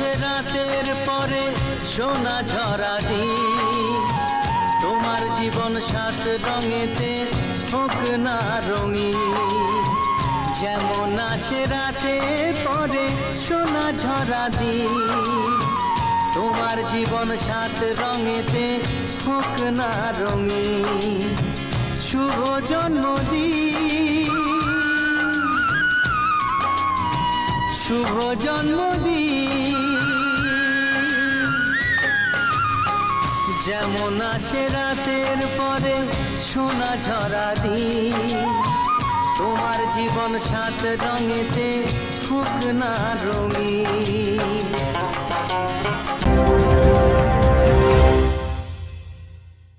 আসে রাতের পরে সোনা ঝরা দিন, তোমার জীবন সাত রঙেতে হোক না রঙিন। যেমন আসে রাতের পরে সোনা ঝরা দিন, তোমার জীবন সাত রঙেতে হোক না রঙিন। শুভ জন্মদিন, শুভ জন্মদিন। যেমন আসে রাতের পরে সোনা ঝরা দিন, তোমার জীবন সাত রঙেতে হোক না রঙিন।